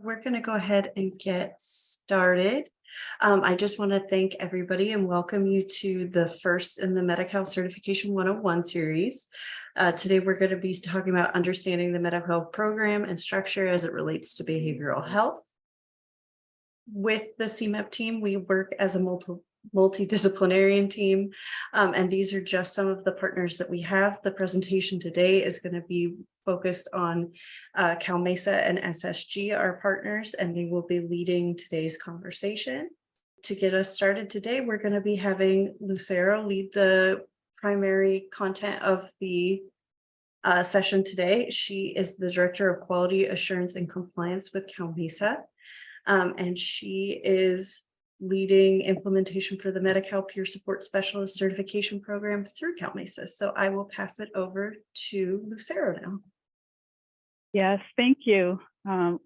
We're going to go ahead and get started. I just want to thank everybody and welcome you to the first in the Medi-Cal Certification 101 series. Today, we're going to be talking about understanding the Medi-Cal program and structure as it relates to behavioral health. With the CMHEP team, we work as a multidisciplinarian team, and these are just some of the partners that we have. The presentation today is going to be focused on Cal Mesa and SSG, our partners, and they will be leading today's conversation. To get us started today, we're going to be having Lucero lead the primary content of the session today. She is the Director of Quality Assurance and Compliance with Cal Mesa, and she is leading implementation for the Medi-Cal Peer Support Specialist Certification Program through Cal Mesa. So I will pass it over to Lucero now. Yes, thank you.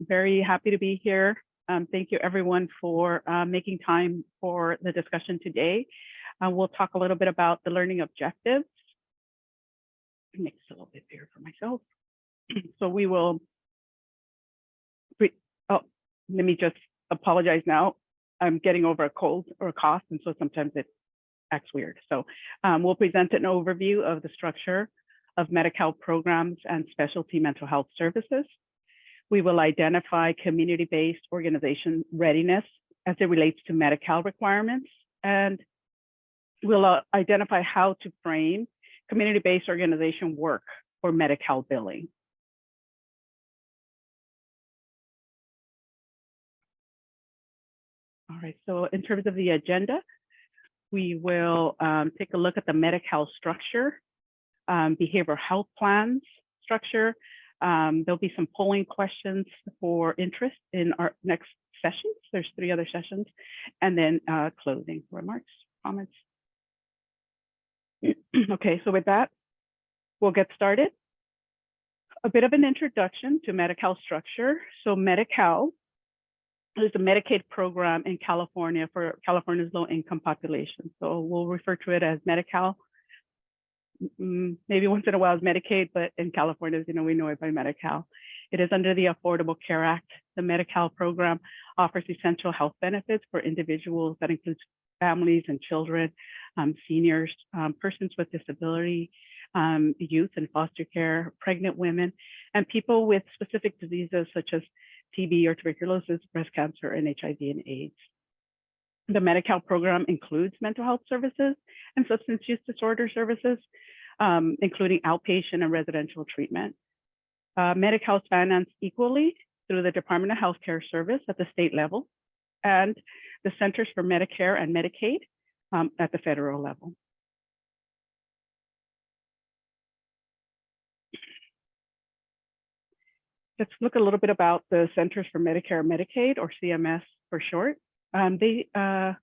Very happy to be here. Thank you everyone for making time for the discussion today. We'll talk a little bit about the learning objectives. Make this a little bit bigger for myself. So we will, let me just apologize now. I'm getting over a cold or a cough, and so sometimes it acts weird. So we'll present an overview of the structure of Medi-Cal programs and specialty mental health services. We will identify community-based organization readiness as it relates to Medi-Cal requirements, and we'll identify how to frame community-based organization work for Medi-Cal billing. All right, so in terms of the agenda, we will take a look at the Medi-Cal structure, behavioral health plans structure. There'll be some polling questions for interest in our next sessions. There's 3 other sessions, and then closing remarks, comments. Okay, so with that, we'll get started. A bit of an introduction to Medi-Cal structure. So Medi-Cal is a Medicaid program in California for California's low-income population. So we'll refer to it as Medi-Cal. Maybe once in a while as Medicaid, but in California, you know, we know it by Medi-Cal. It is under the Affordable Care Act. The Medi-Cal program offers essential health benefits for individuals that includes families and children, seniors, persons with disability, youth in foster care, pregnant women, and people with specific diseases such as TB or tuberculosis, breast cancer, and HIV and AIDS. The Medi-Cal program includes mental health services and substance use disorder services, including outpatient and residential treatment. Medi-Cal is financed equally through the Department of Healthcare Service at the state level and the Centers for Medicare and Medicaid at the federal level. Let's look a little bit about the Centers for Medicare and Medicaid, or CMS for short. CMS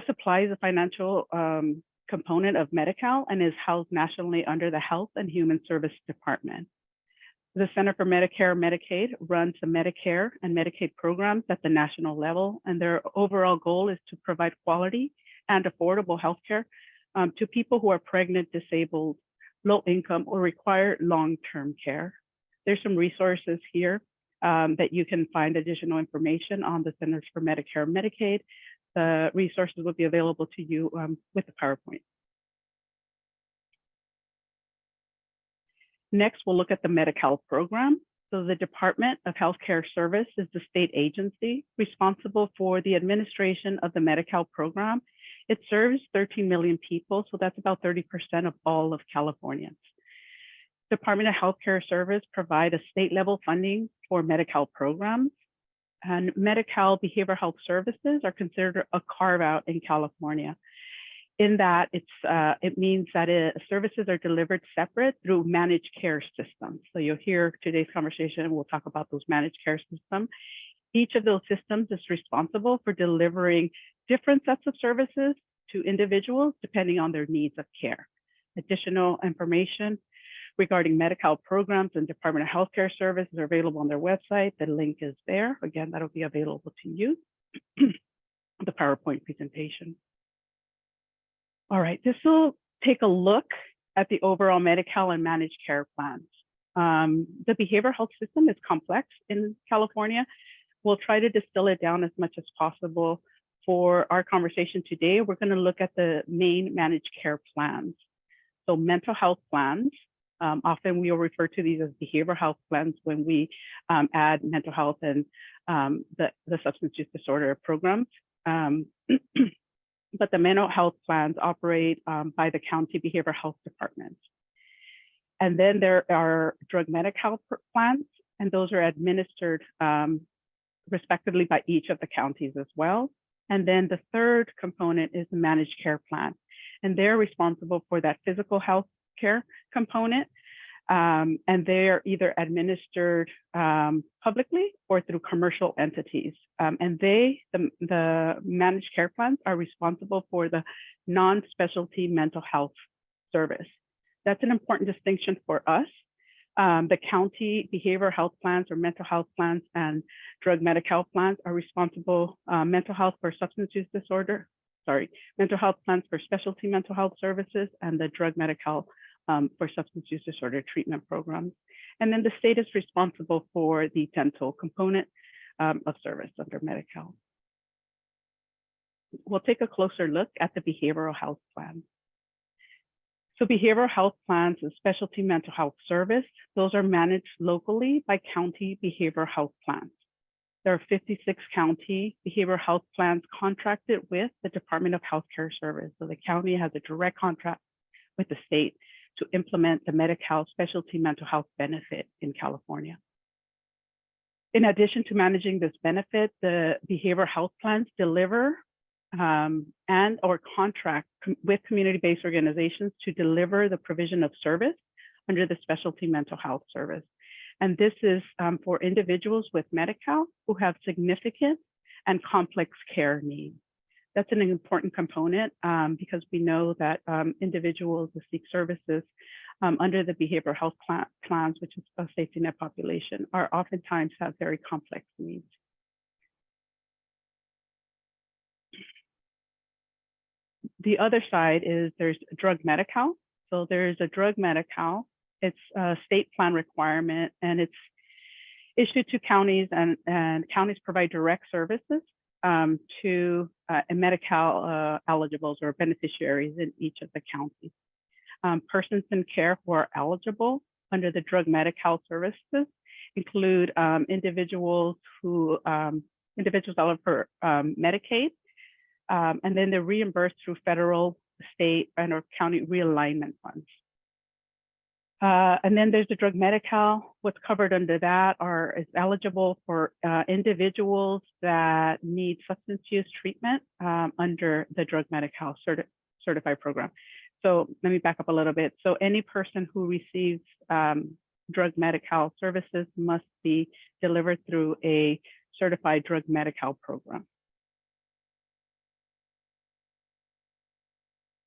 supplies a financial component of Medi-Cal and is housed nationally under the Health and Human Service Department. The Center for Medicare and Medicaid runs the Medicare and Medicaid programs at the national level, and their overall goal is to provide quality and affordable healthcare to people who are pregnant, disabled, low income, or require long-term care. There's some resources here that you can find additional information on the Centers for Medicare and Medicaid. The resources will be available to you with the PowerPoint. Next, we'll look at the Medi-Cal program. So the Department of Healthcare Service is the state agency responsible for the administration of the Medi-Cal program. It serves 13 million people, so that's about 30% of all of Californians. Department of Healthcare Service provide a state level funding for Medi-Cal programs, and Medi-Cal behavioral health services are considered a carve out in California. In that it means that services are delivered separate through managed care systems. So you'll hear today's conversation and we'll talk about those managed care systems. Each of those systems is responsible for delivering different sets of services to individuals depending on their needs of care. Additional information regarding Medi-Cal programs and Department of Healthcare Services are available on their website. The link is there. Again, that'll be available to you, the PowerPoint presentation. All right, this will take a look at the overall Medi-Cal and managed care plans. The behavioral health system is complex in California. We'll try to distill it down as much as possible. For our conversation today, we're going to look at the main managed care plans. So mental health plans, often we will refer to these as behavioral health plans when we add mental health and the substance use disorder programs. But the mental health plans operate by the county behavioral health departments. And then there are drug Medi-Cal plans, and those are administered respectively by each of the counties as well. And then the third component is the managed care plan. And they're responsible for that physical health care component. And they are either administered publicly or through commercial entities. And the managed care plans are responsible for the non-specialty mental health service. That's an important distinction for us. The county behavioral health plans or mental health plans and drug Medi-Cal plans are responsible, mental health for substance use disorder, mental health plans for specialty mental health services, and the drug Medi-Cal for substance use disorder treatment programs. And then the state is responsible for the dental component of service under Medi-Cal. We'll take a closer look at the behavioral health plan. So behavioral health plans and specialty mental health service, those are managed locally by county behavioral health plans. There are 56 county behavioral health plans contracted with the Department of Healthcare Service. So the county has a direct contract with the state to implement the Medi-Cal specialty mental health benefit in California. In addition to managing this benefit, the behavioral health plans deliver and or contract with community-based organizations to deliver the provision of service under the specialty mental health service. And this is for individuals with Medi-Cal who have significant and complex care needs. That's an important component because we know that individuals who seek services under the behavioral health plans, which is a safety net population, are oftentimes have very complex needs. The other side is there's drug Medi-Cal. So there's a drug Medi-Cal. It's a state plan requirement, and it's issued to counties, and counties provide direct services to Medi-Cal eligibles or beneficiaries in each of the counties. Persons in care who are eligible under the drug Medi-Cal services include individuals eligible for Medicaid, and then they're reimbursed through federal, state, and or county realignment funds. And then there's the drug Medi-Cal. What's covered under that is eligible for individuals that need substance use treatment under the drug Medi-Cal certified program. So let me back up a little bit. So any person who receives drug Medi-Cal services must be delivered through a certified drug Medi-Cal program.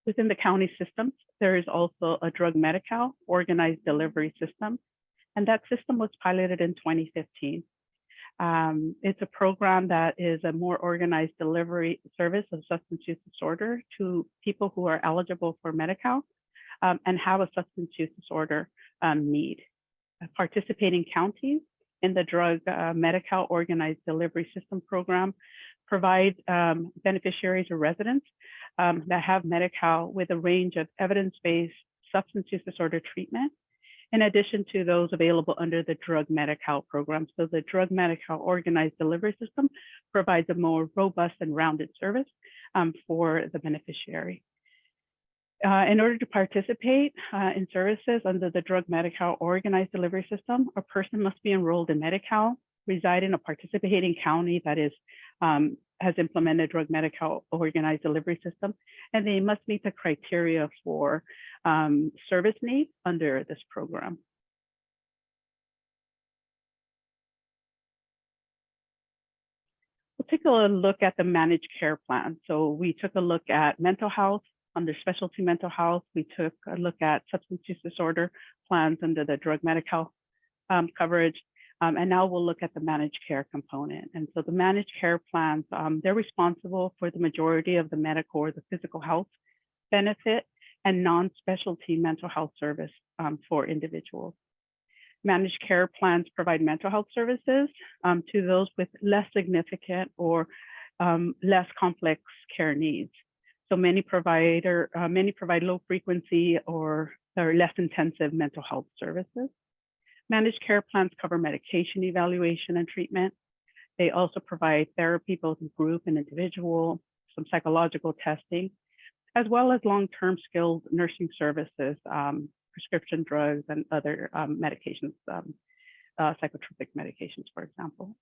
Within the county systems, there is also a drug Medi-Cal organized delivery system, and that system was piloted in 2015. It's a program that is a more organized delivery service of substance use disorder to people who are eligible for Medi-Cal and have a substance use disorder need. Participating counties in the drug Medi-Cal organized delivery system program provide beneficiaries or residents that have Medi-Cal with a range of evidence-based substance use disorder treatment, in addition to those available under the drug Medi-Cal program. So the drug Medi-Cal organized delivery system provides a more robust and rounded service for the beneficiary. In order to participate in services under the drug Medi-Cal organized delivery system, a person must be enrolled in Medi-Cal, reside in a participating county that is has implemented drug Medi-Cal organized delivery system, and they must meet the criteria for service needs under this program. We'll take a look at the managed care plan. So we took a look at mental health under specialty mental health. We took a look at substance use disorder plans under the drug Medi-Cal coverage. And now we'll look at the managed care component. And so the managed care plans, they're responsible for the majority of the medical or the physical health benefit and non-specialty mental health service for individuals. Managed care plans provide mental health services to those with less significant or less complex care needs. So many provide low frequency or less intensive mental health services. Managed care plans cover medication evaluation and treatment. They also provide therapy, both in group and individual, some psychological testing, as well as long-term skilled nursing services, prescription drugs, and other medications, psychotropic medications, for example.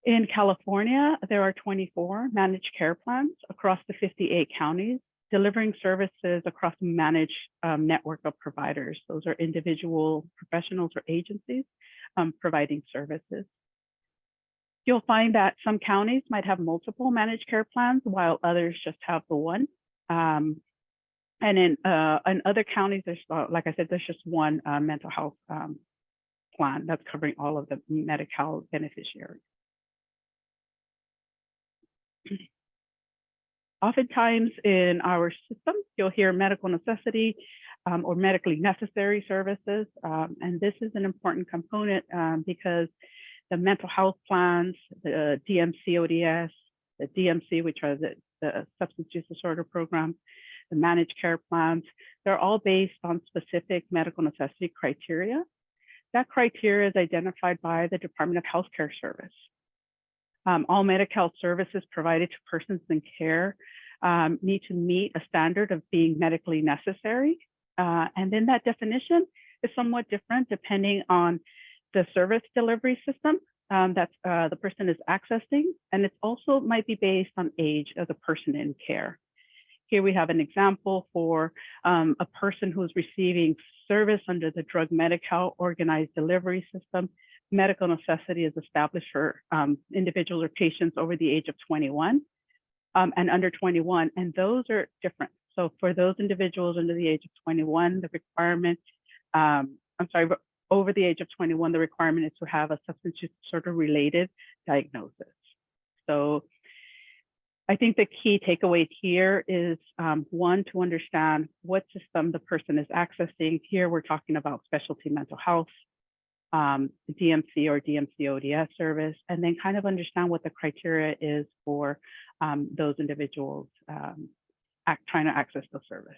In California, there are 24 managed care plans across the 58 counties, delivering services across a managed network of providers. Those are individual professionals or agencies providing services. You'll find that some counties might have multiple managed care plans, while others just have the one. And in other counties, there's, like I said, there's just one mental health plan that's covering all of the Medi-Cal beneficiaries. Oftentimes in our system, you'll hear medical necessity or medically necessary services. And this is an important component because the mental health plans, the DMC-ODS, the DMC, which are the substance use disorder programs, the managed care plans, they're all based on specific medical necessity criteria. That criteria is identified by the Department of Healthcare Service. All Medi-Cal services provided to persons in care need to meet a standard of being medically necessary. And then that definition is somewhat different depending on the service delivery system that the person is accessing. And it also might be based on age of the person in care. Here we have an example for a person who's receiving service under the Drug Medi-Cal Organized Delivery System. Medical necessity is established for individuals or patients over the age of 21 and under 21, and those are different. So for those individuals under the age of 21, the requirement, over the age of 21, the requirement is to have a substance use disorder related diagnosis. So I think the key takeaway here is one, to understand what system the person is accessing. Here we're talking about specialty mental health, DMC or DMC-ODS service, and then kind of understand what the criteria is for those individuals trying to access the service.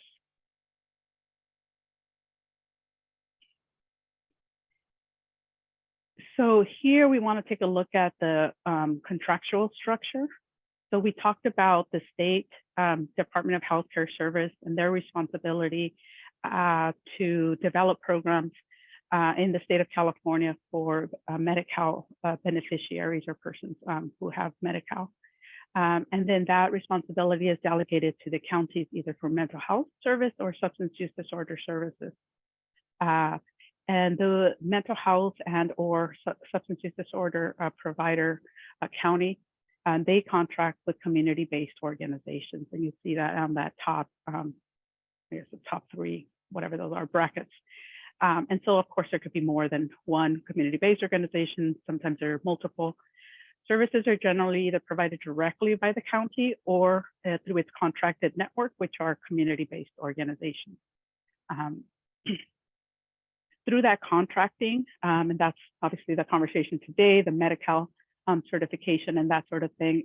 So here we want to take a look at the contractual structure. So we talked about the state Department of Healthcare Service and their responsibility to develop programs in the state of California for Medi-Cal beneficiaries or persons who have Medi-Cal. And then that responsibility is delegated to the counties, either for mental health service or substance use disorder services. And the mental health and or substance use disorder provider county, they contract with community-based organizations. And you see that on that top, I guess the top three, whatever those are, brackets. And so, of course, there could be more than one community-based organization. Sometimes there are multiple. Services are generally either provided directly by the county or through its contracted network, which are community-based organizations. Through that contracting, and that's obviously the conversation today, the Medi-Cal certification and that sort of thing,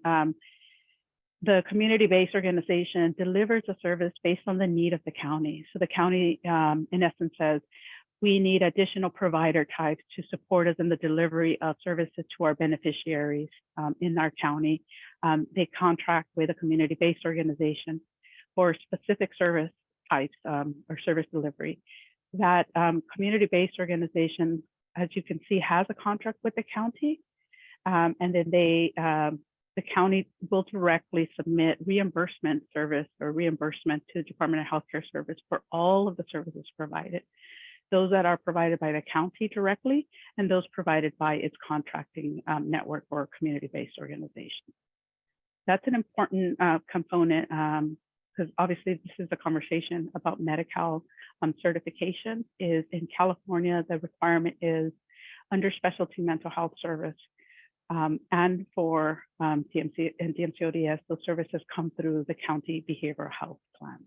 the community-based organization delivers a service based on the need of the county. So the county, in essence, says, we need additional provider types to support us in the delivery of services to our beneficiaries in our county. They contract with a community-based organization for specific service types or service delivery. That community-based organization, as you can see, has a contract with the county. And then the county will directly submit reimbursement service or reimbursement to the Department of Healthcare Service for all of the services provided. Those that are provided by the county directly, and those provided by its contracting network or community-based organization. That's an important component because obviously this is a conversation about Medi-Cal certification. Is in California, the requirement is under specialty mental health service and for DMC and DMC-ODS, those services come through the county behavioral health plans.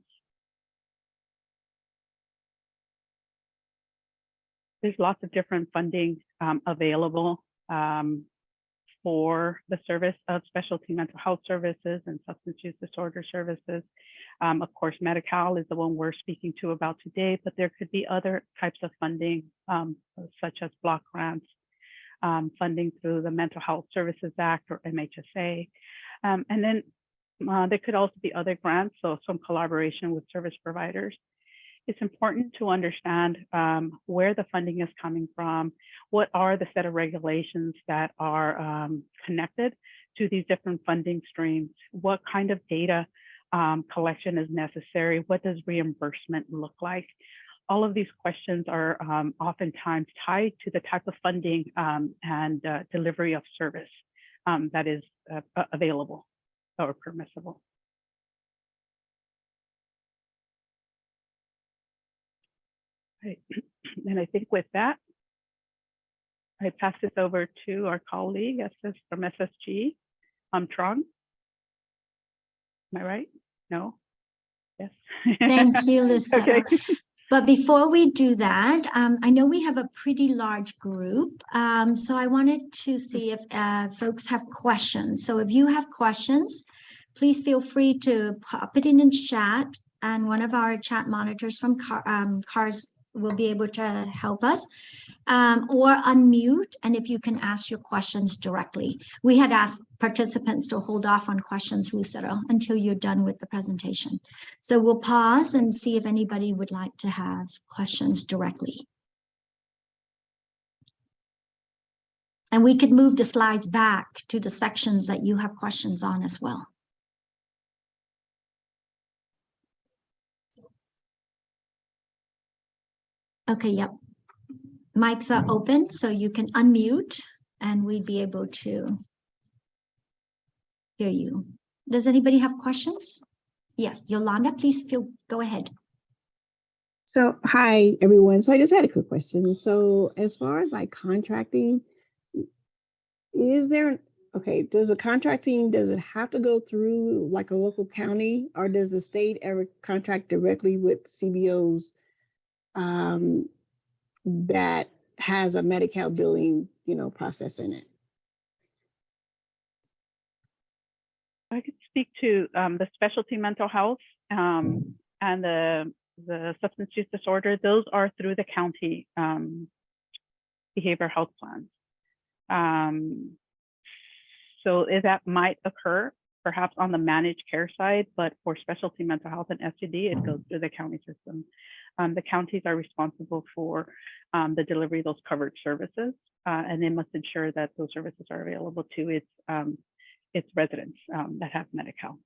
there's lots of different funding available for the service of specialty mental health services and substance use disorder services. Of course, Medi-Cal is the one we're speaking to about today, but there could be other types of funding, such as block grants, funding through the Mental Health Services Act or MHSA. And then there could also be other grants, so some collaboration with service providers. It's important to understand where the funding is coming from, what are the set of regulations that are connected to these different funding streams, what kind of data collection is necessary, what does reimbursement look like. All of these questions are oftentimes tied to the type of funding and delivery of service that is available or permissible. Right. And I think with that, I pass this over to our colleague from SSG, Trong. Am I right? No? Yes. Thank you, Lucetta. Okay. But before we do that, I know we have a pretty large group, so I wanted to see if folks have questions. So if you have questions, please feel free to pop it in chat, and one of our chat monitors from CARS will be able to help us, or unmute, and if you can ask your questions directly. We had asked participants to hold off on questions, Lucero, until you're done with the presentation. So we'll pause and see if anybody would like to have questions directly. And we could move the slides back to the sections that you have questions on as well. Okay, yep. Mics are open, so you can unmute and we'd be able to hear you. Does anybody have questions? Yes, Yolanda, please go ahead. So, hi, everyone. So I just had a quick question. So as far as like contracting, does the contracting, does it have to go through like a local county, or does the state ever contract directly with CBOs that has a Medi-Cal billing, process in it? I could speak to the specialty mental health and the substance use disorder. Those are through the county behavioral health plans. So that might occur perhaps on the managed care side, but for specialty mental health and SUD, it goes through the county system. The counties are responsible for the delivery of those covered services, and they must ensure that those services are available to its residents that have Medi-Cal.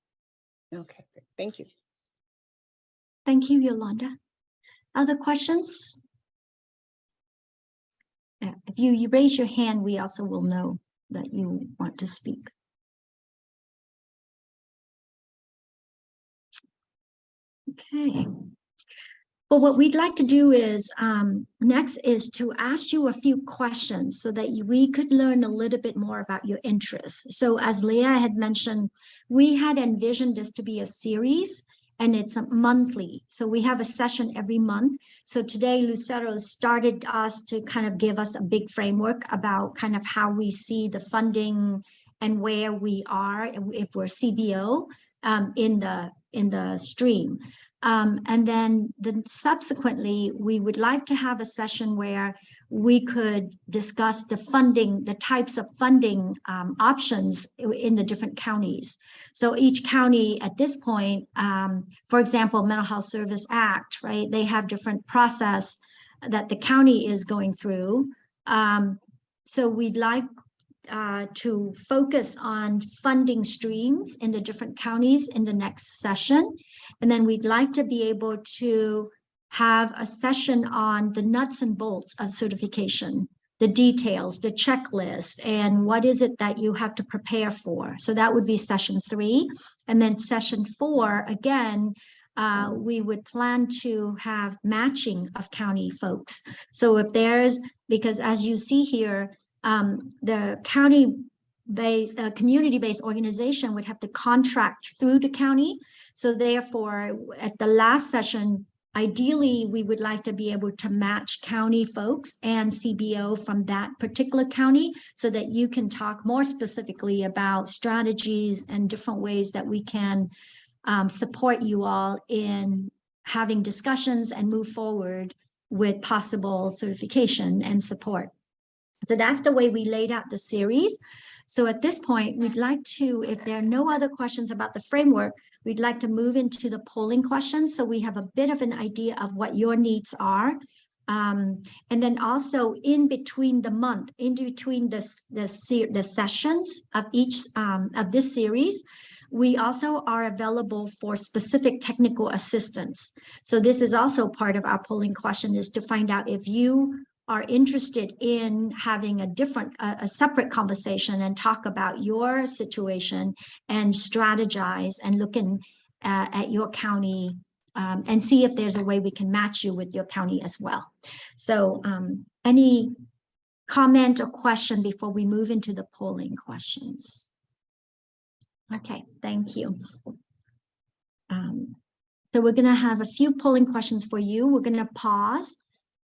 Okay, great. Thank you. Thank you, Yolanda. Other questions? If you raise your hand, we also will know that you want to speak. Okay. Well, what we'd like to do is next is to ask you a few questions so that we could learn a little bit more about your interests. So as Leah had mentioned, we had envisioned this to be a series, and it's monthly. So we have a session every month. So today Lucero started us to kind of give us a big framework about kind of how we see the funding and where we are if we're CBO in the stream. And then subsequently, we would like to have a session where we could discuss the funding, the types of funding options in the different counties. So each county at this point, for example, Mental Health Service Act, right? They have different process that the county is going through. So we'd like to focus on funding streams in the different counties in the next session. And then we'd like to be able to have a session on the nuts and bolts of certification, the details, the checklist, and what is it that you have to prepare for. So that would be session 3. And then session 4, again, we would plan to have matching of county folks. So if there's, because as you see here, the county-based, community-based organization would have to contract through the county. So therefore, at the last session, Ideally, we would like to be able to match county folks and CBO from that particular county so that you can talk more specifically about strategies and different ways that we can support you all in having discussions and move forward with possible certification and support. So that's the way we laid out the series. So at this point, we'd like to, if there are no other questions about the framework, we'd like to move into the polling questions. So we have a bit of an idea of what your needs are. And then also in between the month, in between the sessions of each of this series, we also are available for specific technical assistance. So this is also part of our polling question, is to find out if you are interested in having a separate conversation and talk about your situation and strategize and looking at your county and see if there's a way we can match you with your county as well. So any comment or question before we move into the polling questions? Okay, thank you. So we're going to have a few polling questions for you. We're going to pause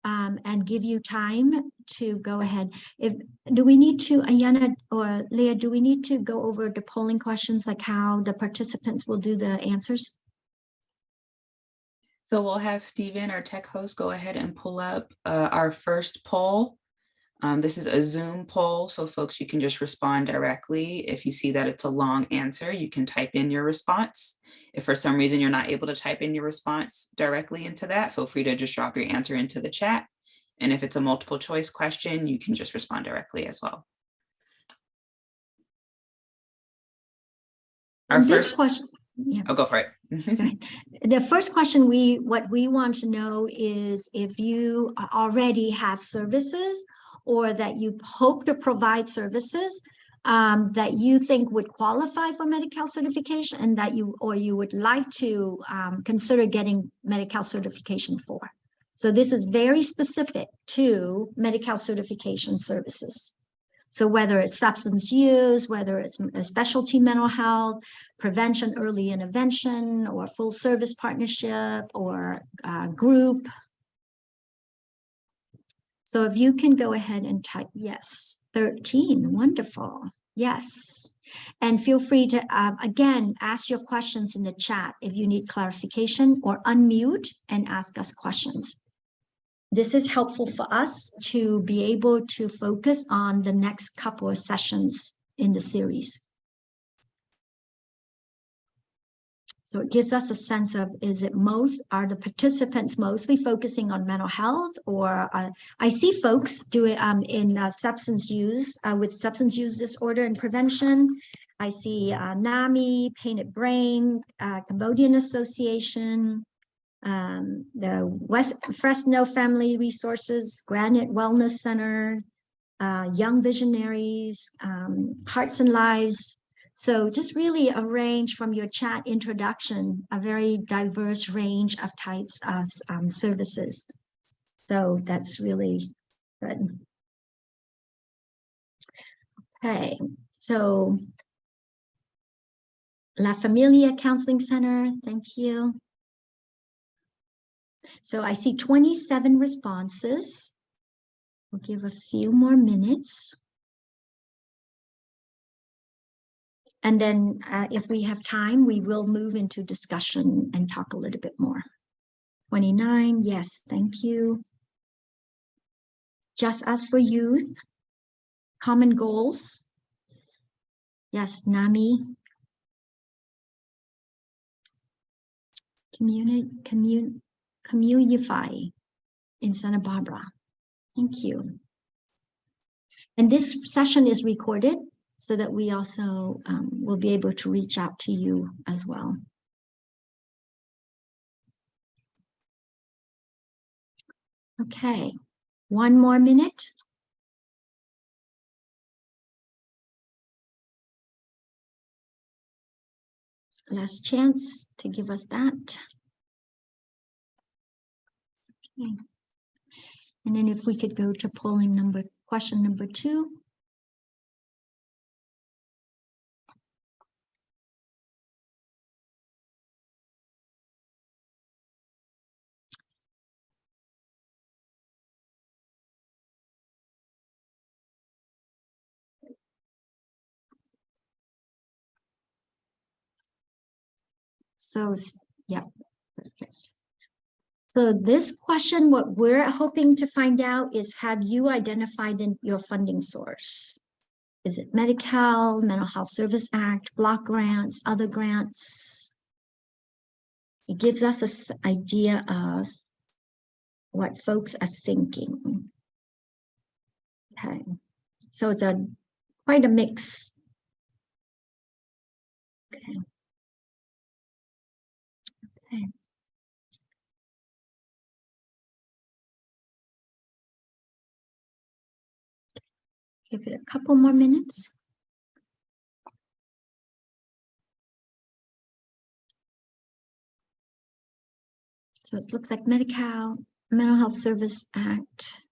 and give you time to go ahead. Do we need to, Ayana or Leah, do we need to go over the polling questions, like how the participants will do the answers? So we'll have Stephen, our tech host, go ahead and pull up our first poll. This is a Zoom poll, so folks, you can just respond directly. If you see that it's a long answer, you can type in your response. If for some reason you're not able to type in your response directly into that, feel free to just drop your answer into the chat. And if it's a multiple choice question, you can just respond directly as well. Our first question. Yeah. I'll go for it. The first question, what we want to know is if you already have services or that you hope to provide services that you think would qualify for Medi-Cal certification and that you would like to consider getting Medi-Cal certification for. So this is very specific to Medi-Cal certification services. So whether it's substance use, whether it's a specialty mental health, prevention, early intervention, or full service partnership, or group. So if you can go ahead and type yes, 13, wonderful, yes. And feel free to, again, ask your questions in the chat if you need clarification, or unmute and ask us questions. This is helpful for us to be able to focus on the next couple of sessions in the series. So it gives us a sense of, are the participants mostly focusing on mental health, or I see folks doing in substance use, with substance use disorder and prevention. I see NAMI, Painted Brain, Cambodian Association, the West Fresno Family Resources, Granite Wellness Center, Young Visionaries, Hearts and Lives. So just really a range from your chat introduction, a very diverse range of types of services. So that's really good. Okay, so La Familia Counseling Center, thank you. So I see 27 responses. We'll give a few more minutes. And then if we have time, we will move into discussion and talk a little bit more. 29, yes, thank you. Just Us for Youth, Common Goals. Yes, NAMI. Communify in Santa Barbara. Thank you. And this session is recorded so that we also will be able to reach out to you as well. Okay, one more minute. Last chance to give us that. Okay. And then if we could go to polling question number 2. So, yeah, perfect. So this question, what we're hoping to find out is, have you identified your funding source? Is it Medi-Cal, Mental Health Service Act, block grants, other grants? It gives us an idea of what folks are thinking. Okay, so it's quite a mix. Okay. Okay. Give it a couple more minutes. So it looks like Medi-Cal, Mental Health Service Act,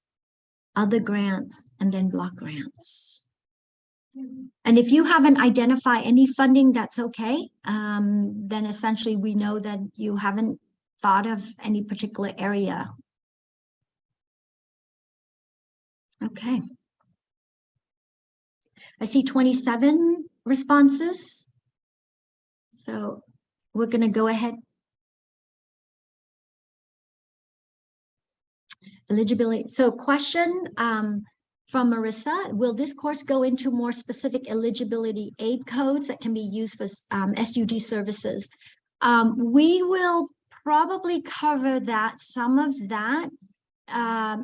other grants, and then block grants. And if you haven't identified any funding, that's okay. Then essentially we know that you haven't thought of any particular area. Okay. I see 27 responses. So we're going to go ahead. Eligibility. So question from Marissa, will this course go into more specific eligibility aid codes that can be used for SUD services? We will probably cover that, some of that,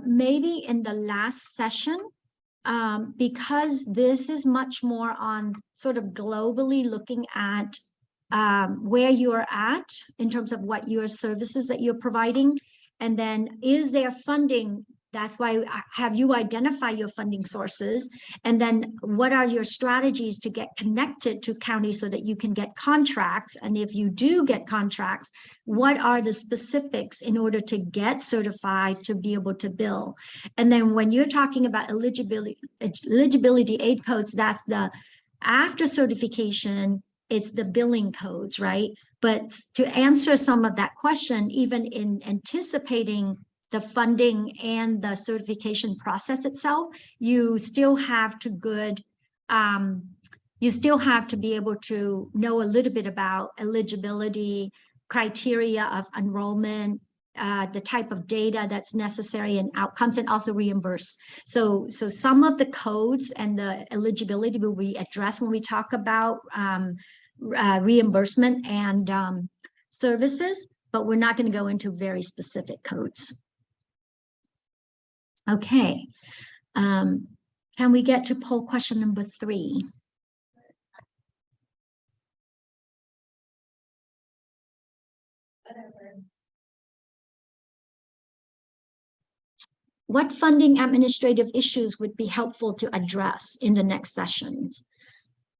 maybe in the last session, because this is much more on sort of globally looking at where you're at in terms of what your services that you're providing. And then is there funding? That's why have you identify your funding sources? And then what are your strategies to get connected to counties so that you can get contracts? And if you do get contracts, what are the specifics in order to get certified to be able to bill? And then when you're talking about eligibility aid codes, that's the after certification, it's the billing codes, right? But to answer some of that question, even in anticipating the funding and the certification process itself, you still have to be able to know a little bit about eligibility, criteria of enrollment, the type of data that's necessary and outcomes, and also reimburse. So some of the codes and the eligibility will be addressed when we talk about reimbursement and services, but we're not going to go into very specific codes. Okay, can we get to poll question number 3? What funding administrative issues would be helpful to address in the next sessions?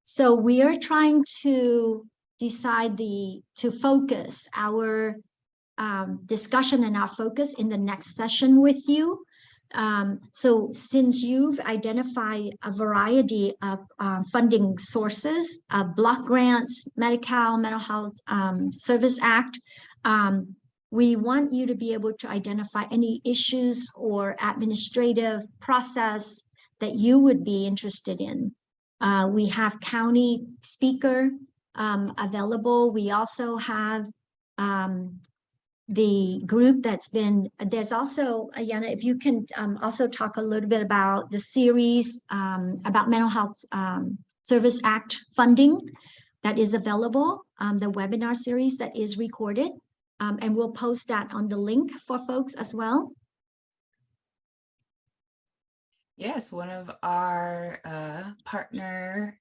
So we are trying to decide to focus our discussion and our focus in the next session with you. So since you've identified a variety of funding sources, block grants, Medi-Cal, Mental Health Service Act, we want you to be able to identify any issues or administrative process that you would be interested in. We have county speaker available. We also have the group that's been, there's also, Ayana, if you can also talk a little bit about the series about Mental Health Service Act funding that is available, the webinar series that is recorded, and we'll post that on the link for folks as well. Yes, one of our partner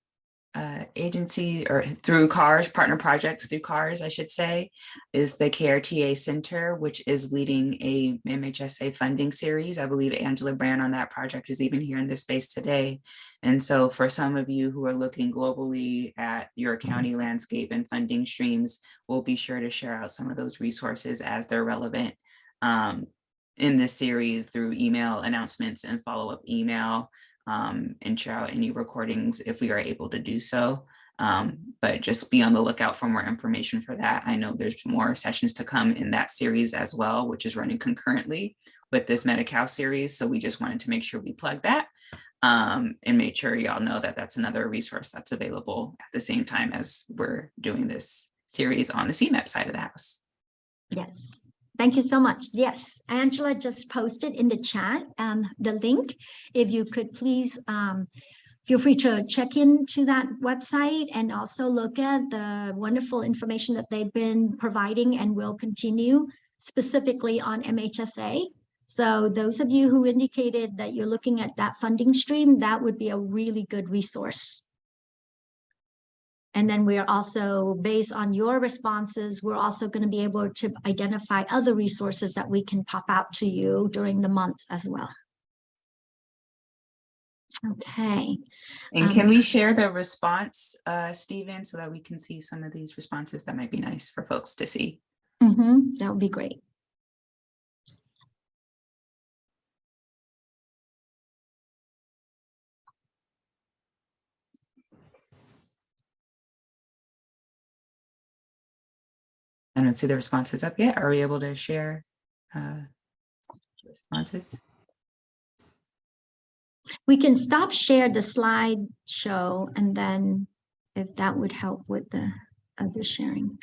agency or through CARS, partner projects through CARS, I should say, is the KRTA Center, which is leading a MHSA funding series. I believe Angela Brand on that project is even here in this space today. And so for some of you who are looking globally at your county landscape and funding streams, we'll be sure to share out some of those resources as they're relevant in this series through email announcements and follow-up email, and share out any recordings if we are able to do so. But just be on the lookout for more information for that. I know there's more sessions to come in that series as well, which is running concurrently with this Medi-Cal series. So we just wanted to make sure we plug that and make sure y'all know that that's another resource that's available at the same time as we're doing this series on the CMHEP side of the house. Yes. Thank you so much. Yes, Angela just posted in the chat the link. If you could please feel free to check into that website and also look at the wonderful information that they've been providing and will continue specifically on MHSA. So those of you who indicated that you're looking at that funding stream, that would be a really good resource. And then we're also, based on your responses, we're also going to be able to identify other resources that we can pop out to you during the month as well. Okay. And can we share the response, Stephen, so that we can see some of these responses? That might be nice for folks to see. That would be great. I don't see the responses up yet. Are we able to share responses? We can stop share the slideshow, and then if that would help with the other sharing.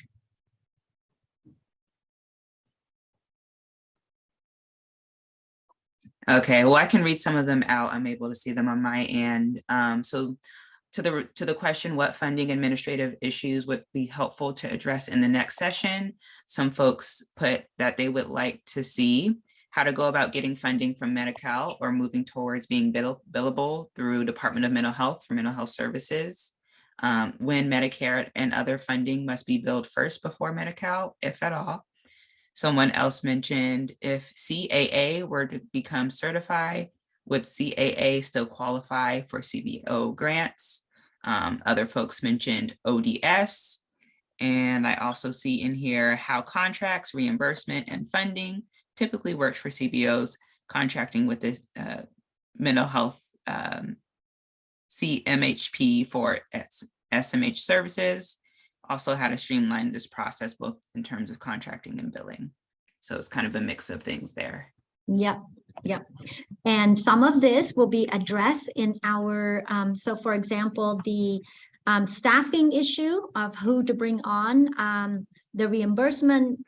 Okay, well, I can read some of them out. I'm able to see them on my end. So to the question, what funding administrative issues would be helpful to address in the next session? Some folks put that they would like to see how to go about getting funding from Medi-Cal or moving towards being billable through Department of Mental Health for mental health services. When Medicare and other funding must be billed first before Medi-Cal, if at all. Someone else mentioned if CAA were to become certified, would CAA still qualify for CBO grants? Other folks mentioned ODS. And I also see in here how contracts, reimbursement, and funding typically works for CBOs contracting with this mental health CMHP for SMH services. Also how to streamline this process, both in terms of contracting and billing. So it's kind of a mix of things there. Yep. And some of this will be addressed in our, so for example, the staffing issue of who to bring on, the reimbursement,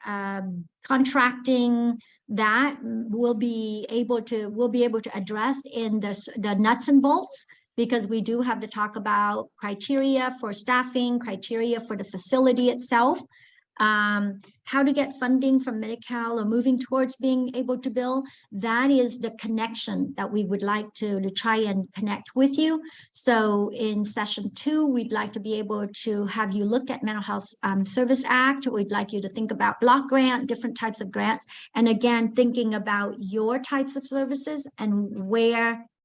contracting, that we'll be able to address in the nuts and bolts, because we do have to talk about criteria for staffing, criteria for the facility itself, how to get funding from Medi-Cal or moving towards being able to bill. That is the connection that we would like to try and connect with you. So in session 2, we'd like to be able to have you look at Mental Health Service Act. We'd like you to think about block grant, different types of grants. And again, thinking about your types of services and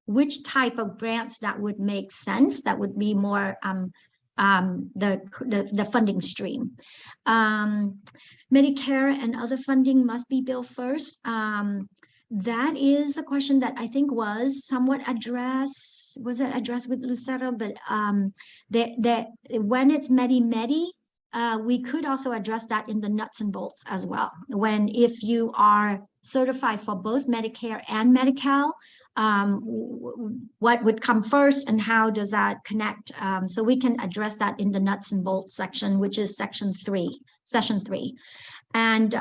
which type of grants that would make sense, that would be more the funding stream. Medicare and other funding must be billed first. That is a question that I think was somewhat addressed. Was it addressed with Lucero? But that when it's Medi-Medi, we could also address that in the nuts and bolts as well. If you are certified for both Medicare and Medi-Cal, what would come first and how does that connect? So we can address that in the nuts and bolts section, which is session 3. And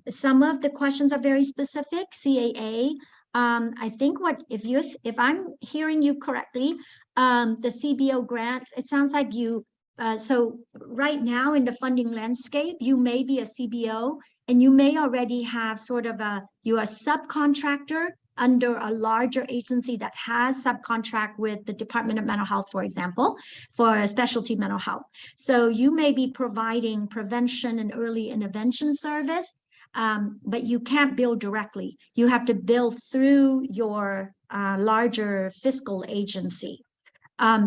some of the questions are very specific. CAA, I think if I'm hearing you correctly, the CBO grants, it sounds like you, so right now in the funding landscape, you may be a CBO and you may already have sort of you're a subcontractor under a larger agency that has subcontract with the Department of Mental Health, for example, for a specialty mental health. So you may be providing prevention and early intervention service, but you can't bill directly. You have to bill through your larger fiscal agency.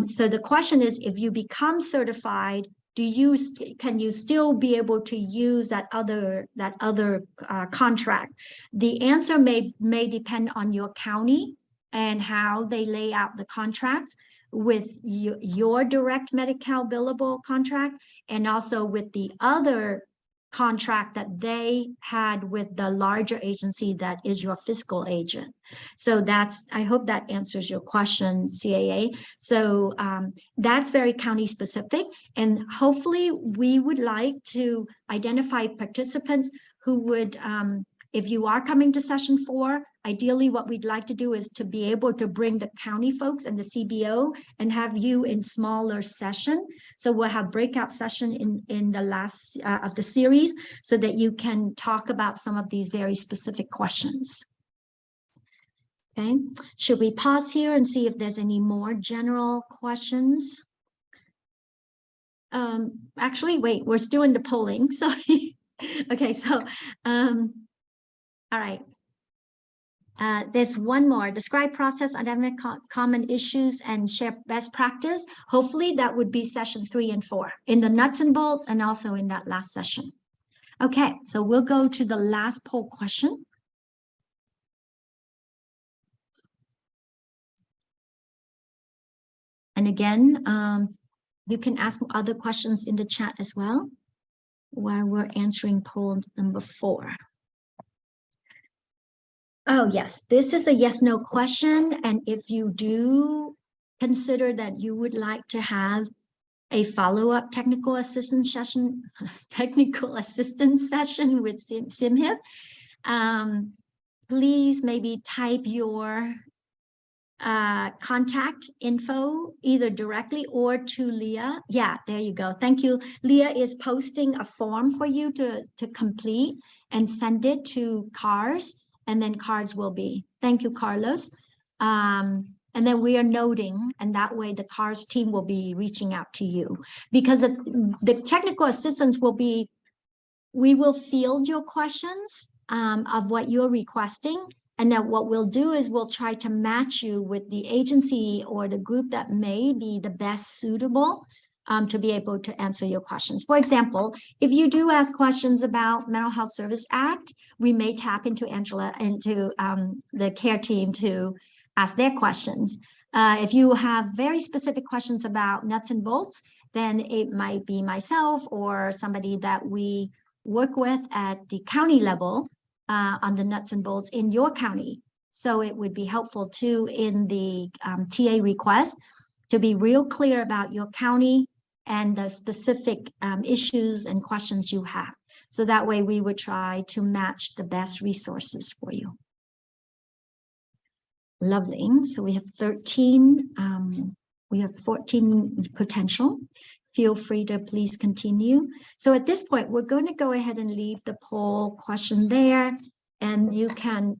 So the question is, if you become certified, can you still be able to use that other contract? The answer may depend on your county and how they lay out the contracts with your direct Medi-Cal billable contract, and also with the other contract that they had with the larger agency that is your fiscal agent. So I hope that answers your question, CAA. So that's very county specific. And hopefully we would like to identify participants who would, if you are coming to session 4, ideally what we'd like to do is to be able to bring the county folks and the CBO and have you in smaller session. So we'll have breakout session in the last of the series so that you can talk about some of these very specific questions. Okay, should we pause here and see if there's any more general questions? Actually, wait, we're still in the polling, sorry. Okay, so, all right. There's one more. Describe process, identify common issues, and share best practice. Hopefully that would be session 3 and 4 in the nuts and bolts and also in that last session. Okay, so we'll go to the last poll question. And again, you can ask other questions in the chat as well while we're answering poll number 4. Oh, yes, this is a yes/no question. And if you do consider that you would like to have a follow-up technical assistance session, with CMHEP, please maybe type your contact info either directly or to Leah. Yeah, there you go. Thank you. Leah is posting a form for you to complete and send it to CARS. And then cards will be, thank you, Carlos. And then we are noting, and that way the CARS team will be reaching out to you because the technical assistance will be, we will field your questions of what you're requesting. And then what we'll do is we'll try to match you with the agency or the group that may be the best suitable to be able to answer your questions. For example, if you do ask questions about Mental Health Service Act, we may tap into Angela, into the care team to ask their questions. If you have very specific questions about nuts and bolts, then it might be myself or somebody that we work with at the county level on the nuts and bolts in your county. So it would be helpful too in the TA request to be real clear about your county and the specific issues and questions you have. So that way we would try to match the best resources for you. Lovely. So we have 13, we have 14 potential. Feel free to please continue. So at this point, we're going to go ahead and leave the poll question there, and you can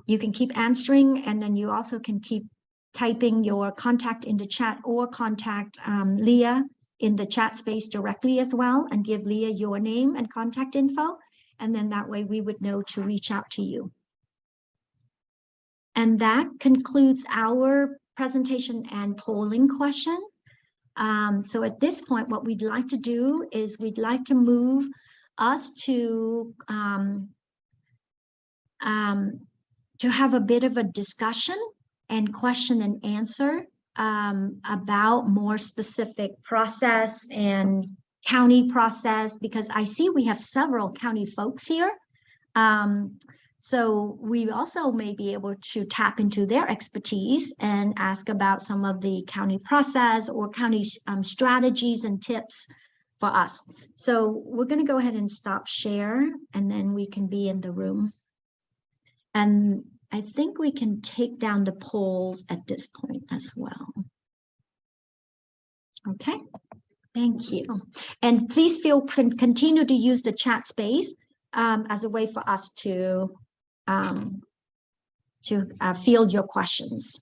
you can keep answering, and then you also can keep typing your contact in the chat or contact Leah in the chat space directly as well, and give Leah your name and contact info. And then that way we would know to reach out to you. And that concludes our presentation and polling question. So at this point, what we'd like to do is we'd like to move us to have a bit of a discussion and question and answer about more specific process and county process, because I see we have several county folks here. So we also may be able to tap into their expertise and ask about some of the county process or county strategies and tips for us. So we're going to go ahead and stop share, and then we can be in the room. And I think we can take down the polls at this point as well. Okay, thank you. And please continue to use the chat space as a way for us to field your questions.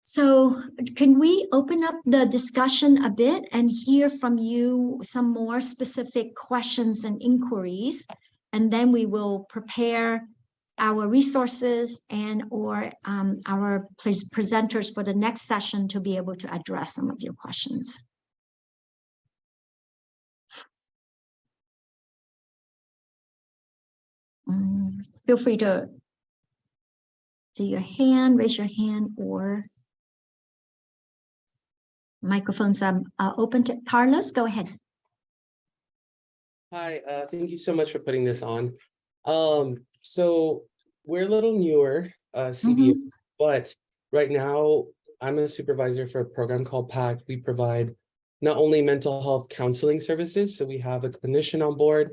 So can we open up the discussion a bit and hear from you some more specific questions and inquiries, and then we will prepare our resources and or our presenters for the next session to be able to address some of your questions. Feel free to do your hand, raise your hand, or Microphones open to Carlos. Go ahead. Hi, thank you so much for putting this on. So we're a little newer, CBO, but right now I'm a supervisor for a program called PACT. We provide not only mental health counseling services, so we have a clinician on board.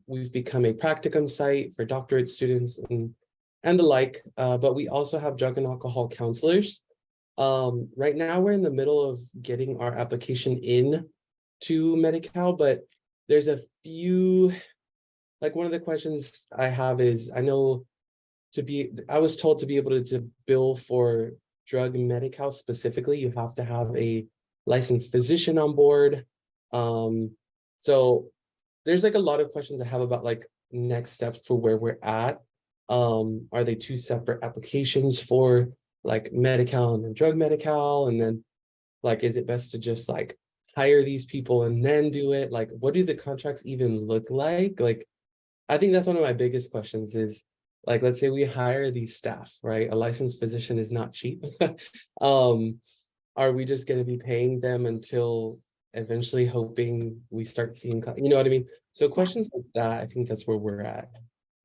We've become a practicum site for doctorate students and the like, but we also have drug and alcohol counselors. Right now we're in the middle of getting our application in to Medi-Cal, but there's a few, like one of the questions I have is, I was told to be able to bill for drug Medi-Cal specifically, you have to have a licensed physician on board. So there's like a lot of questions I have about like next steps for where we're at. Are they two separate applications for like Medi-Cal and then drug Medi-Cal? And then like, is it best to just like hire these people and then do it? Like, what do the contracts even look like? Like, I think that's one of my biggest questions is like, let's say we hire these staff, right? A licensed physician is not cheap. Are we just going to be paying them until eventually hoping we start seeing, you know what I mean? So questions like that, I think that's where we're at.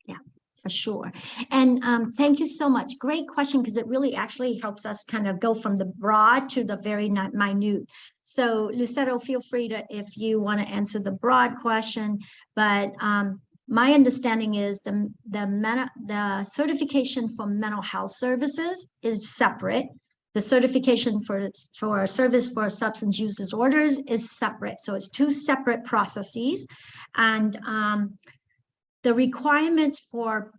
Yeah, for sure. And thank you so much. Great question, because it really actually helps us kind of go from the broad to the very minute. So Lucero, feel free to, if you want to answer the broad question, but my understanding is the certification for mental health services is separate. The certification for service for substance use disorders is separate. So it's two separate processes. And the requirements for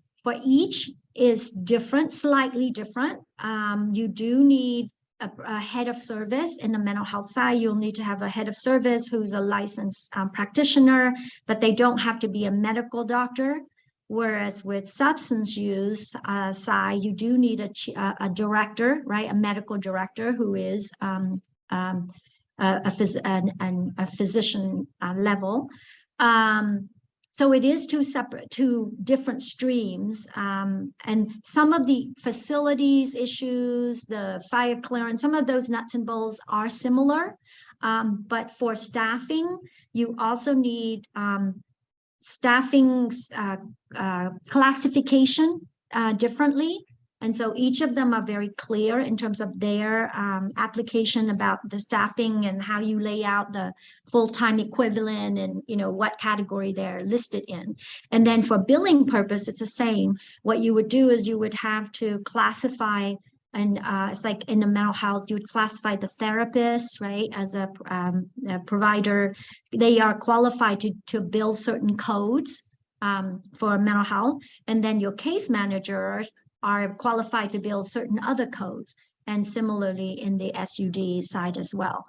each is different, slightly different. You do need a head of service in the mental health side. You'll need to have a head of service who's a licensed practitioner, but they don't have to be a medical doctor. Whereas with substance use side, you do need a director, right? A medical director who is a physician level. So it is two different streams. And some of the facilities issues, the fire clearance, some of those nuts and bolts are similar. But for staffing, you also need staffing classification differently. And so each of them are very clear in terms of their application about the staffing and how you lay out the full-time equivalent and, you know, what category they're listed in. And then for billing purpose, it's the same. What you would do is you would have to classify, and it's like in the mental health, you would classify the therapist, right, as a provider. They are qualified to bill certain codes for mental health. And then your case managers are qualified to bill certain other codes, and similarly in the SUD side as well.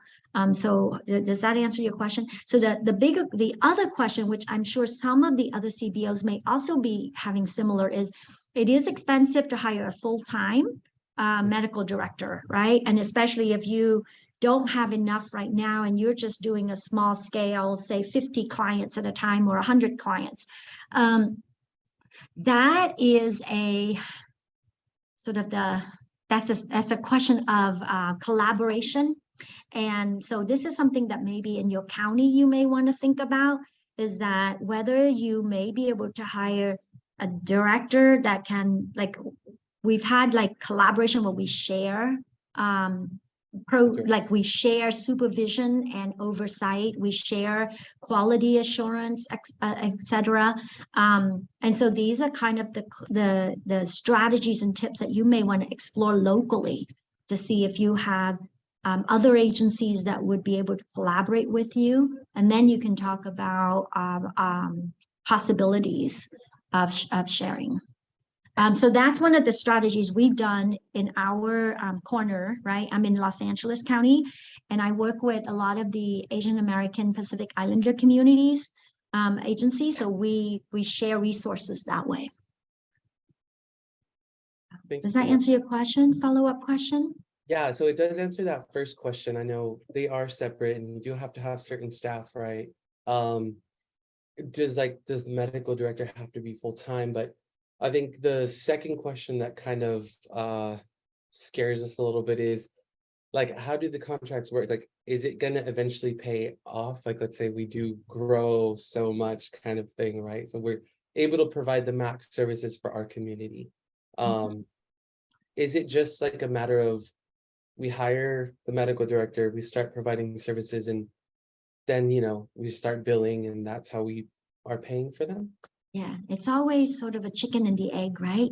So does that answer your question? So the other question, which I'm sure some of the other CBOs may also be having similar, is it is expensive to hire a full-time medical director, right? And especially if you don't have enough right now and you're just doing a small scale, say 50 clients at a time or 100 clients. That is a sort of that's a question of collaboration. And so this is something that maybe in your county you may want to think about, is that whether you may be able to hire a director that can, like, we've had like collaboration where we share like we share supervision and oversight, we share quality assurance, etc. And so these are kind of the strategies and tips that you may want to explore locally to see if you have other agencies that would be able to collaborate with you. And then you can talk about possibilities of sharing. So that's one of the strategies we've done in our corner, right? I'm in Los Angeles County, and I work with a lot of the Asian American Pacific Islander communities agencies. So we share resources that way. Does that answer your question? Follow-up question? Yeah, so it does answer that first question. I know they are separate and you do have to have certain staff, right? Does the medical director have to be full-time? But I think the second question that kind of scares us a little bit is, like, how do the contracts work? Like, is it gonna eventually pay off? Like, let's say we do grow so much kind of thing, right? So we're able to provide the max services for our community. Is it just like a matter of we hire the medical director, we start providing services, and then, we start billing, and that's how we are paying for them? Yeah, it's always sort of a chicken and the egg, right?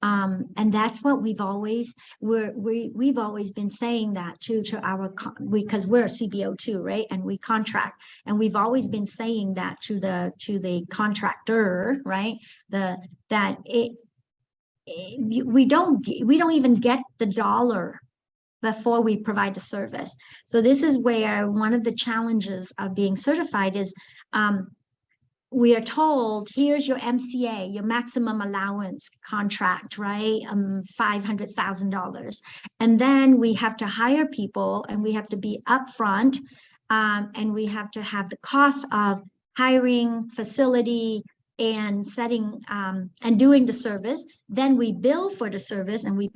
And that's what we've always been saying that to our because we're a CBO too, right? And we contract, and we've always been saying that to the contractor, right? We don't even get the dollar before we provide the service. So this is where one of the challenges of being certified is we are told, here's your MCA, your maximum allowance contract, right? $500,000. And then we have to hire people, and we have to be upfront, and we have to have the cost of hiring, facility, and setting and doing the service. Then we bill for the service, and we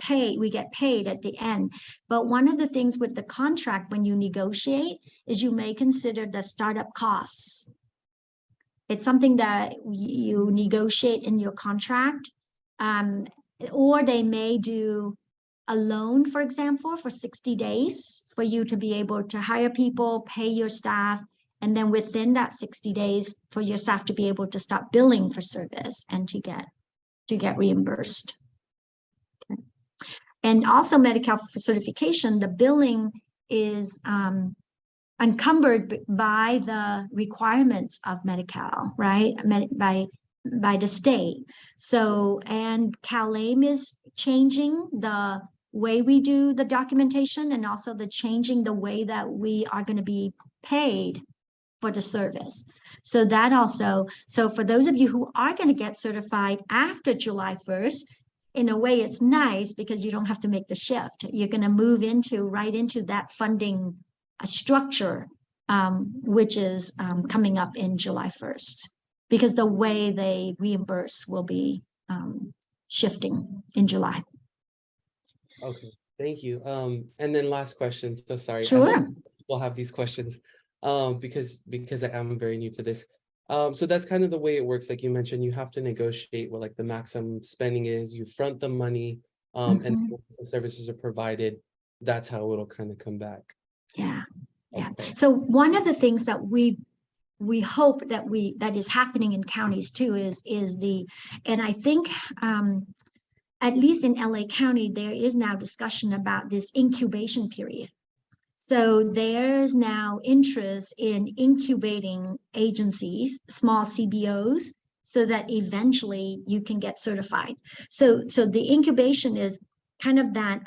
get paid at the end. But one of the things with the contract when you negotiate is you may consider the startup costs. It's something that you negotiate in your contract, or they may do a loan, for example, for 60 days for you to be able to hire people, pay your staff, and then within that 60 days for your staff to be able to start billing for service and to get reimbursed. Okay. And also Medi-Cal certification, the billing is encumbered by the requirements of Medi-Cal, right? By the state. So, and CalAIM is changing the way we do the documentation, and also changing the way that we are going to be paid for the service. So that also, so for those of you who are going to get certified after July 1st, in a way it's nice because you don't have to make the shift. You're going to move right into that funding structure, which is coming up in July 1st, because the way they reimburse will be shifting in July. Okay, thank you. And then last question, so sorry. Sure. We'll have these questions because I am very new to this. So that's kind of the way it works. Like you mentioned, you have to negotiate what like the maximum spending is, you front the money, and once the services are provided, that's how it'll kind of come back. Yeah. Yeah. Okay. So one of the things that we hope that is happening in counties too is and I think at least in LA County, there is now discussion about this incubation period. So there's now interest in incubating agencies, small CBOs, so that eventually you can get certified. So the incubation is kind of that,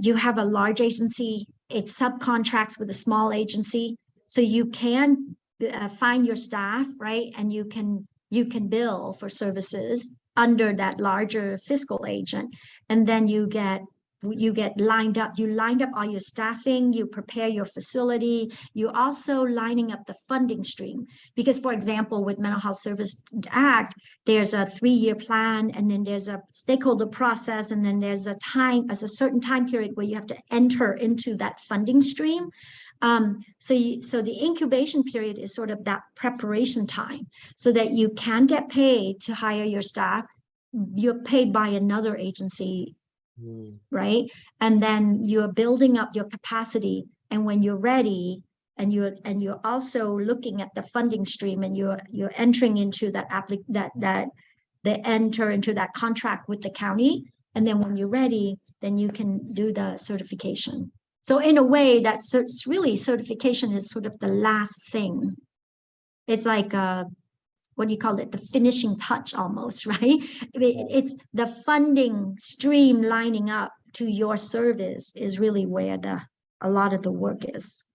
you have a large agency, it subcontracts with a small agency, so you can find your staff, right? And you can bill for services under that larger fiscal agent, and then you get lined up. You lined up all your staffing, you prepare your facility, you also lining up the funding stream. Because for example, with Mental Health Service Act, there's a 3-year plan, and then there's a stakeholder process, and then there's a certain time period where you have to enter into that funding stream. So the incubation period is sort of that preparation time, so that you can get paid to hire your staff. You're paid by another agency, right? And then you're building up your capacity. And when you're ready, and you're also looking at the funding stream, and you're entering into they enter into that contract with the county. And then when you're ready, then you can do the certification. So in a way, that's really certification is sort of the last thing. It's like what do you call it? The finishing touch almost, right? It's the funding stream lining up to your service is really where a lot of the work is.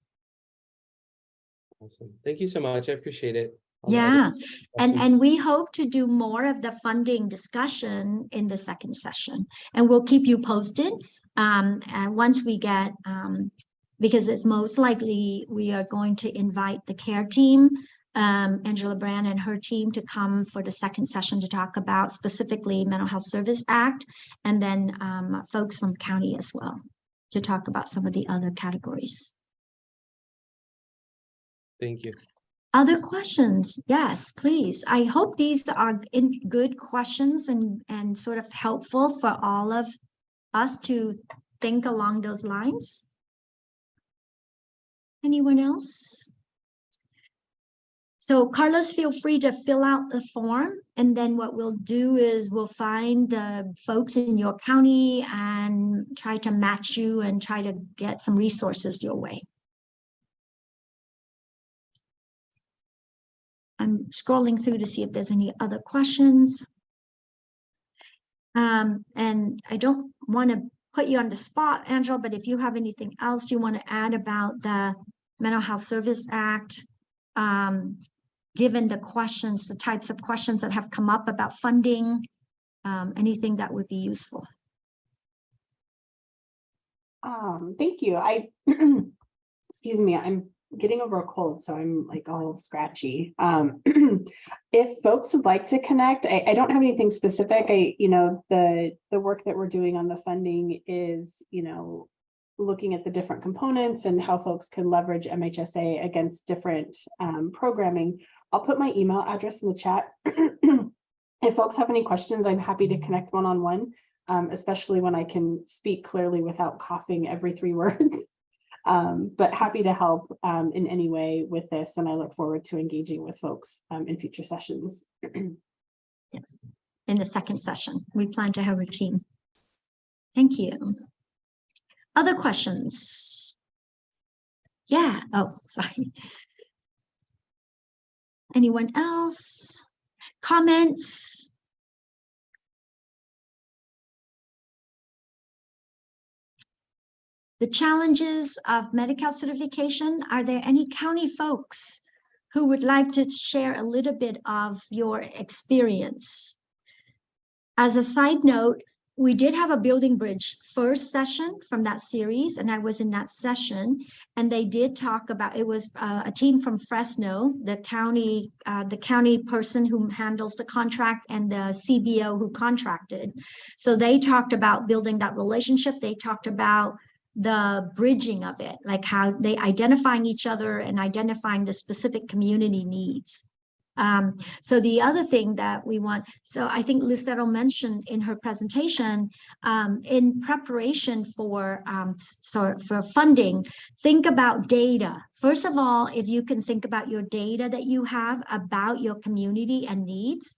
Awesome. Thank you so much. I appreciate it. Yeah. And we hope to do more of the funding discussion in the second session, and we'll keep you posted. And once we get, because it's most likely we are going to invite the care team, Angela Brand and her team, to come for the second session to talk about specifically Mental Health Service Act, and then folks from county as well. to talk about some of the other categories. Thank you. Other questions? Yes, please. I hope these are good questions and sort of helpful for all of us to think along those lines. Anyone else? So Carlos, feel free to fill out the form, and then what we'll do is we'll find the folks in your county and try to match you and try to get some resources your way. I'm scrolling through to see if there's any other questions. And I don't want to put you on the spot, Angela, but if you have anything else you want to add about the Mental Health Service Act, given the questions, the types of questions that have come up about funding, anything that would be useful. Thank you. Excuse me, I'm getting over a cold, so I'm like all scratchy. If folks would like to connect, I don't have anything specific. The work that we're doing on the funding is, looking at the different components and how folks can leverage MHSA against different programming. I'll put my email address in the chat. If folks have any questions, I'm happy to connect one-on-one, especially when I can speak clearly without coughing every 3 words. But happy to help in any way with this, and I look forward to engaging with folks in future sessions. Yes, in the second session, we plan to have a team. Thank you. Other questions? Yeah, oh, sorry. Anyone else? Comments? The challenges of Medi-Cal certification. Are there any county folks who would like to share a little bit of your experience? As a side note, we did have a Building Bridge first session from that series, and I was in that session, and they did talk about, it was a team from Fresno, the county person who handles the contract and the CBO who contracted. So they talked about building that relationship. They talked about the bridging of it, like how they identifying each other and identifying the specific community needs. So the other thing that we want, so I think Lucero mentioned in her presentation, in preparation for funding, think about data. First of all, if you can think about your data that you have about your community and needs.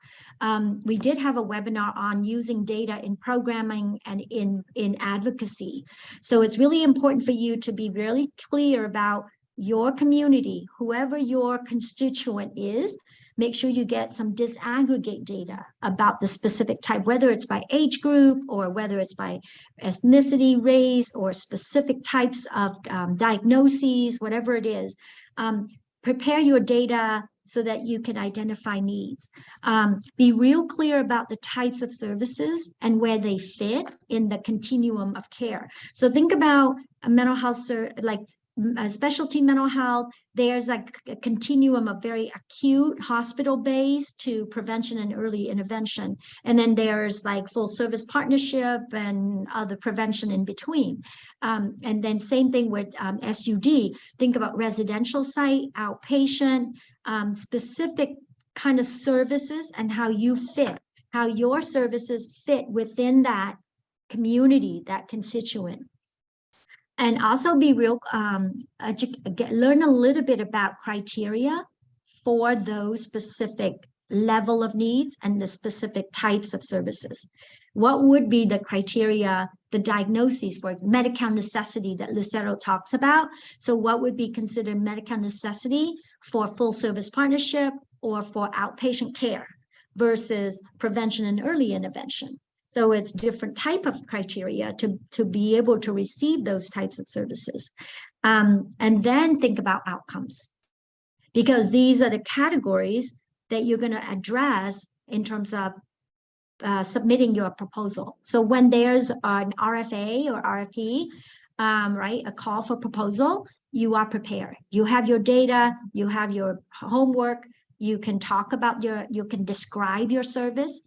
We did have a webinar on using data in programming and in advocacy. So it's really important for you to be really clear about your community, whoever your constituent is. Make sure you get some disaggregate data about the specific type, whether it's by age group or whether it's by ethnicity, race, or specific types of diagnoses, whatever it is. Prepare your data so that you can identify needs. Be real clear about the types of services and where they fit in the continuum of care. So think about a mental health, like a specialty mental health. There's like a continuum of very acute hospital-based to prevention and early intervention. And then there's like full service partnership and other prevention in between. And then same thing with SUD. Think about residential site, outpatient, specific kind of services and how you fit, how your services fit within that community, that constituent. And also be real, learn a little bit about criteria for those specific level of needs and the specific types of services. What would be the criteria, the diagnoses for Medi-Cal necessity that Lucero talks about? So what would be considered Medi-Cal necessity for full service partnership or for outpatient care versus prevention and early intervention? So it's different type of criteria to be able to receive those types of services. And then think about outcomes, because these are the categories that you're going to address in terms of submitting your proposal. So when there's an RFA or RFP, right, a call for proposal, you are prepared. You have your data, you have your homework, you can talk about you can describe your service.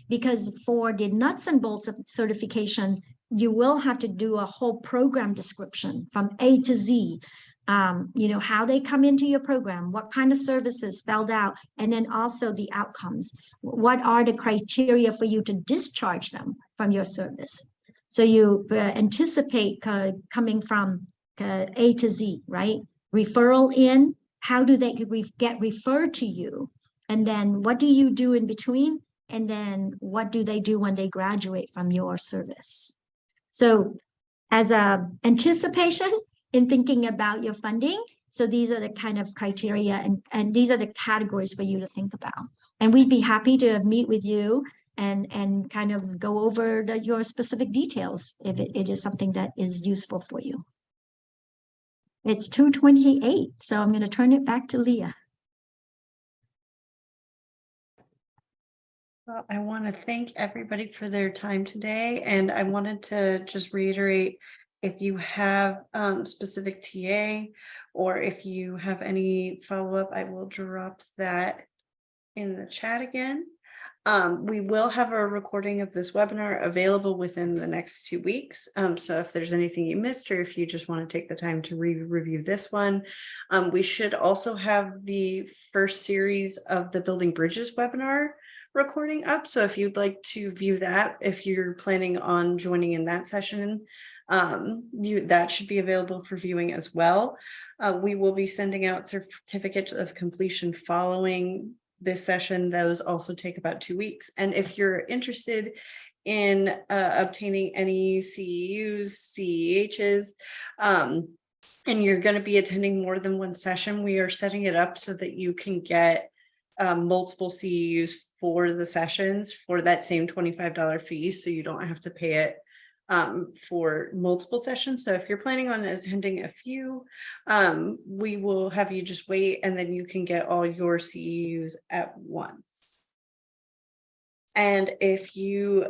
Because for the nuts and bolts of certification, you will have to do a whole program description from A to Z. You know, how they come into your program, what kind of services spelled out, and then also the outcomes. What are the criteria for you to discharge them from your service? So you anticipate coming from A to Z, right? Referral in, how do they get referred to you? And then what do you do in between? And then what do they do when they graduate from your service? So as a anticipation in thinking about your funding, so these are the kind of criteria and these are the categories for you to think about. And we'd be happy to meet with you and kind of go over your specific details if it is something that is useful for you. It's 2:28, so I'm going to turn it back to Leah. Well, I want to thank everybody for their time today, and I wanted to just reiterate, if you have specific TA or if you have any follow-up, I will drop that in the chat again. We will have a recording of this webinar available within the next 2 weeks. So if there's anything you missed, or if you just want to take the time to review this one, we should also have the first series of the Building Bridges webinar recording up. So if you'd like to view that, if you're planning on joining in that session, that should be available for viewing as well. We will be sending out certificates of completion following this session. Those also take about 2 weeks. And if you're interested in obtaining any CEUs, CEHs, and you're going to be attending more than one session, we are setting it up so that you can get multiple CEUs for the sessions for that same $25 fee, so you don't have to pay it for multiple sessions. So if you're planning on attending a few, we will have you just wait, and then you can get all your CEUs at once. And if you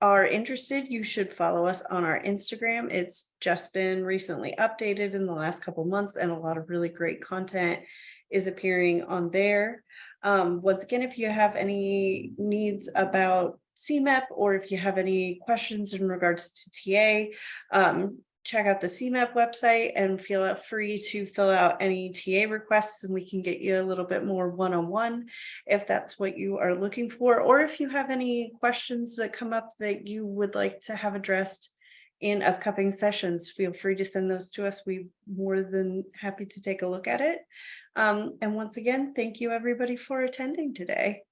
are interested, you should follow us on our Instagram. It's just been recently updated in the last couple months, and a lot of really great content is appearing on there. Once again, if you have any needs about CMHEP, or if you have any questions in regards to TA, check out the CMHEP website and feel free to fill out any TA requests, and we can get you a little bit more one-on-one if that's what you are looking for. Or if you have any questions that come up that you would like to have addressed in upcoming sessions, feel free to send those to us. We're more than happy to take a look at it. And once again, thank you everybody for attending today.